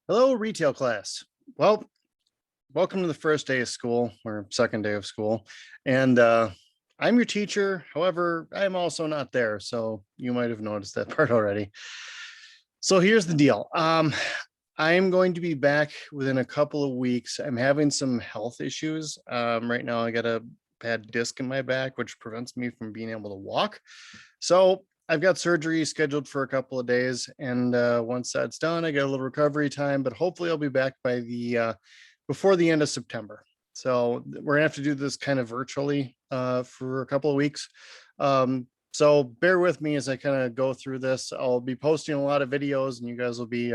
Hello, retail class. Well, welcome to the first day of school or second day of school. And I'm your teacher. However, I'm also not there. So you might have noticed that part already. So here's the deal. I am going to be back within a couple of weeks. I'm having some health issues. Right now, I got a bad disc in my back, which prevents me from being able to walk. So I've got surgery scheduled for a couple of days, and once that's done, I got a little recovery time. But hopefully, I'll be back by the before the end of September. So we're gonna have to do this kind of virtually for a couple of weeks. So bear with me as I kind of go through this. I'll be posting a lot of videos, and you guys will be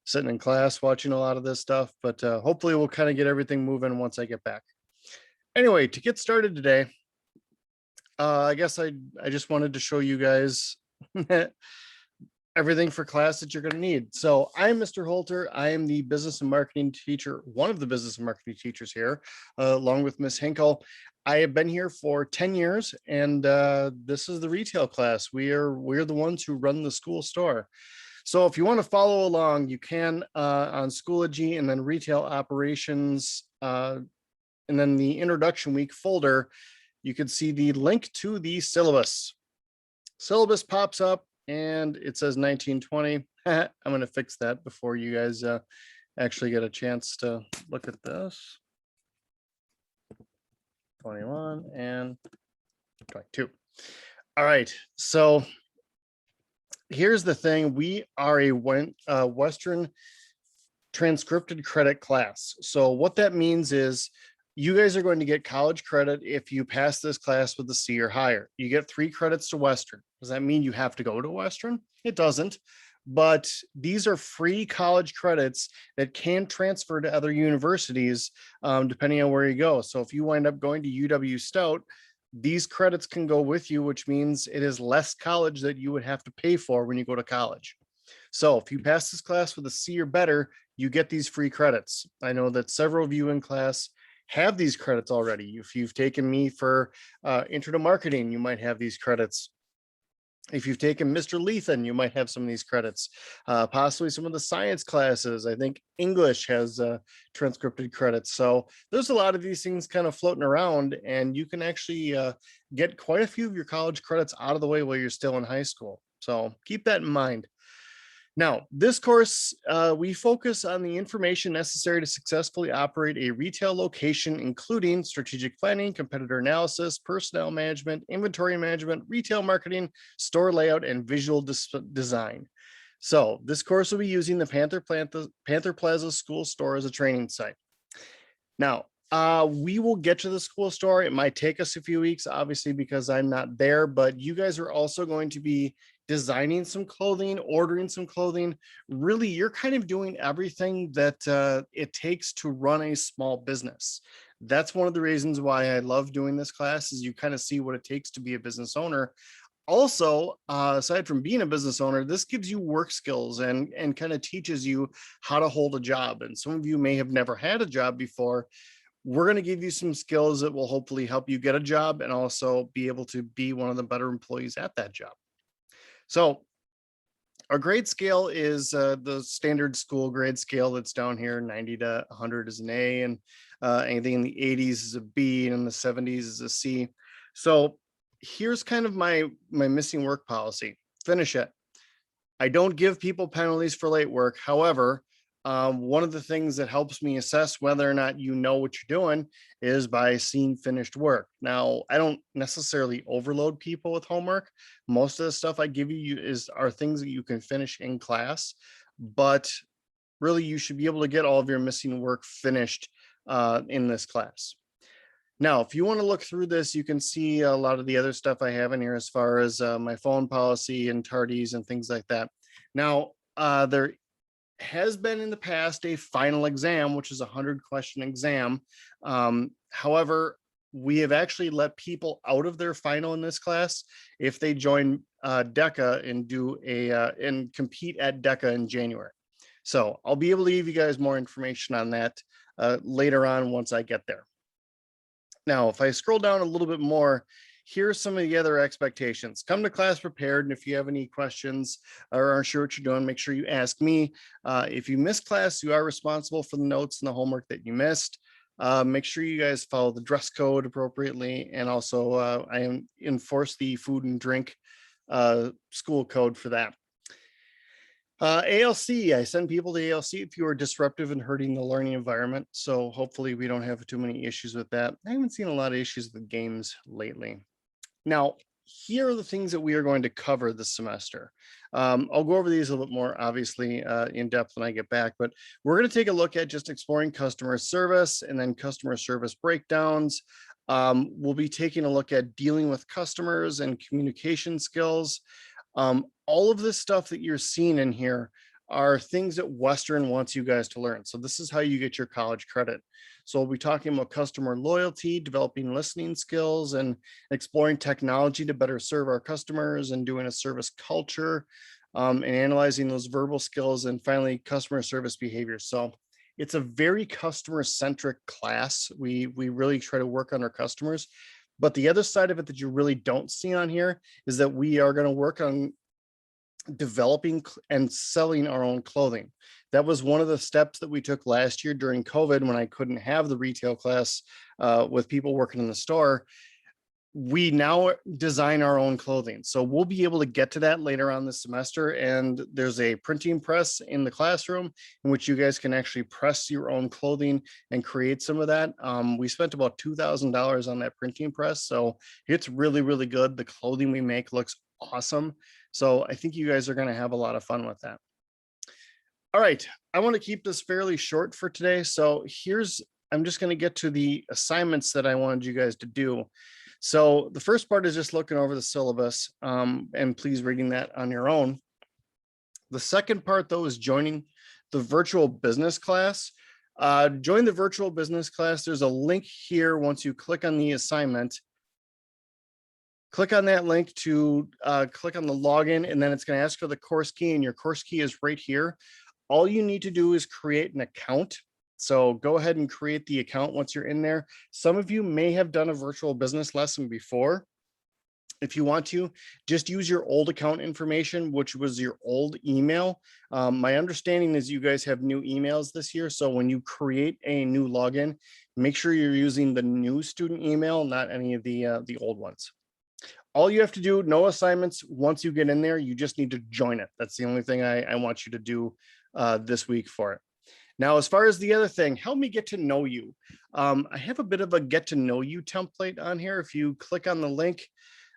sitting in class watching a lot of this stuff. But hopefully, we'll kind of get everything moving once I get back. Anyway, to get started today, I guess I just wanted to show you guys everything for class that you're going to need. So I'm Mr. Holter. I am the business and marketing teacher, one of the business and marketing teachers here, along with Miss Hinkle. I have been here for 10 years, and this is the retail class. We're the ones who run the school store. So if you want to follow along, you can on Schoology, and then retail operations, and then the introduction week folder. You can see the link to the syllabus. Syllabus pops up and it says 1920. I'm going to fix that before you guys actually get a chance to look at this. 21 and 22. All right. So here's the thing. We are a Western transcripted credit class. So what that means is you guys are going to get college credit if you pass this class with a C or higher. You get 3 credits to Western. Does that mean you have to go to Western? It doesn't. But these are free college credits that can transfer to other universities depending on where you go. So if you wind up going to UW Stout, these credits can go with you, which means it is less college that you would have to pay for when you go to college. So if you pass this class with a C or better, you get these free credits. I know that several of you in class have these credits already. If you've taken me for intro to marketing, you might have these credits. If you've taken Mr. Lethan, you might have some of these credits, possibly some of the science classes. I think English has transcripted credits. So there's a lot of these things kind of floating around, and you can actually get quite a few of your college credits out of the way while you're still in high school. So keep that in mind. Now, this course, we focus on the information necessary to successfully operate a retail location, including strategic planning, competitor analysis, personnel management, inventory management, retail marketing, store layout, and visual design. So this course will be using the Panther Plaza School Store as a training site. Now, we will get to the school store. It might take us a few weeks, obviously, because I'm not there, but you guys are also going to be designing some clothing, ordering some clothing. Really, you're kind of doing everything that it takes to run a small business. That's one of the reasons why I love doing this class, is you kind of see what it takes to be a business owner. Also, aside from being a business owner, this gives you work skills and kind of teaches you how to hold a job. And some of you may have never had a job before. We're going to give you some skills that will hopefully help you get a job and also be able to be one of the better employees at that job. So our grade scale is the standard school grade scale that's down here. 90 to 100 is an A, and anything in the 80s is a B, and in the 70s is a C. So here's kind of my missing work policy. Finish it. I don't give people penalties for late work. However, one of the things that helps me assess whether or not you know what you're doing is by seeing finished work. Now, I don't necessarily overload people with homework. Most of the stuff I give you are things that you can finish in class, but really you should be able to get all of your missing work finished in this class. Now, if you want to look through this, you can see a lot of the other stuff I have in here as far as my phone policy and tardies and things like that. Now, there has been in the past a final exam, which is a 100-question exam. However, we have actually let people out of their final in this class if they join DECA and do and compete at DECA in January. So I'll be able to give you guys more information on that later on once I get there. Now, if I scroll down a little bit more, here's some of the other expectations. Come to class prepared, and if you have any questions or aren't sure what you're doing, make sure you ask me. If you miss class, you are responsible for the notes and the homework that you missed. Make sure you guys follow the dress code appropriately, and also I enforce the food and drink school code for that. ALC, I send people to ALC if you are disruptive and hurting the learning environment. So hopefully we don't have too many issues with that. I haven't seen a lot of issues with games lately. Now, here are the things that we are going to cover this semester. I'll go over these a little bit more, obviously, in depth when I get back, but we're going to take a look at just exploring customer service and then customer service breakdowns. We'll be taking a look at dealing with customers and communication skills. All of this stuff that you're seeing in here are things that Western wants you guys to learn. So this is how you get your college credit. So we'll be talking about customer loyalty, developing listening skills, and exploring technology to better serve our customers, and doing a service culture, and analyzing those verbal skills, and finally customer service behavior. So it's a very customer-centric class. We really try to work on our customers. But the other side of it that you really don't see on here is that we are going to work on developing and selling our own clothing. That was one of the steps that we took last year during COVID when I couldn't have the retail class with people working in the store. We now design our own clothing. So we'll be able to get to that later on this semester. And there's a printing press in the classroom in which you guys can actually press your own clothing and create some of that. We spent about $2,000 on that printing press. So it's really, really good. The clothing we make looks awesome. So I think you guys are going to have a lot of fun with that. All right, I want to keep this fairly short for today. So I'm just going to get to the assignments that I wanted you guys to do. So the first part is just looking over the syllabus, and please reading that on your own. The second part, though, is joining the virtual business class. Join the virtual business class. There's a link here. Once you click on the assignment, click on that link to click on the login, and then it's going to ask for the course key, and your course key is right here. All you need to do is create an account. So go ahead and create the account once you're in there. Some of you may have done a virtual business lesson before. If you want to, just use your old account information, which was your old email. My understanding is you guys have new emails this year. So when you create a new login, make sure you're using the new student email, not any of the old ones. All you have to do, no assignments. Once you get in there, you just need to join it. That's the only thing I want you to do this week for it. Now, as far as the other thing, help me get to know you. I have a bit of a get to know you template on here. If you click on the link,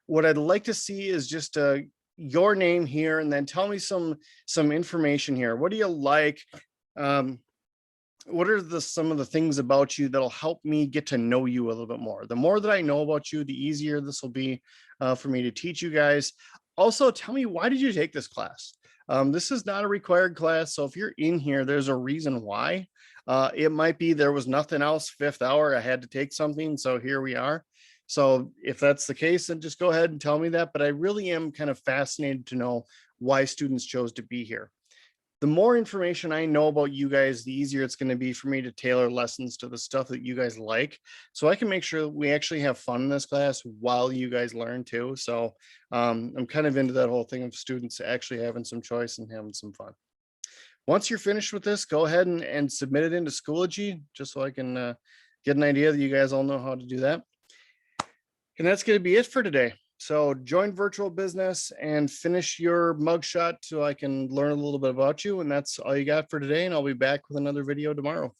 what I'd like to see is just your name here, and then tell me some information here. What do you like? What are some of the things about you that'll help me get to know you a little bit more? The more that I know about you, the easier this will be for me to teach you guys. Also, tell me, why did you take this class? This is not a required class, so if you're in here, there's a reason why. It might be there was nothing else, 5th hour, I had to take something, so here we are. So if that's the case, then just go ahead and tell me that. But I really am kind of fascinated to know why students chose to be here. The more information I know about you guys, the easier it's going to be for me to tailor lessons to the stuff that you guys like. So I can make sure we actually have fun in this class while you guys learn too. So I'm kind of into that whole thing of students actually having some choice and having some fun. Once you're finished with this, go ahead and submit it into Schoology, just so I can get an idea that you guys all know how to do that. And that's going to be it for today. So join virtual business and finish your mugshot so I can learn a little bit about you. And that's all you got for today. And I'll be back with another video tomorrow.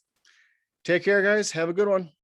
Take care, guys. Have a good one.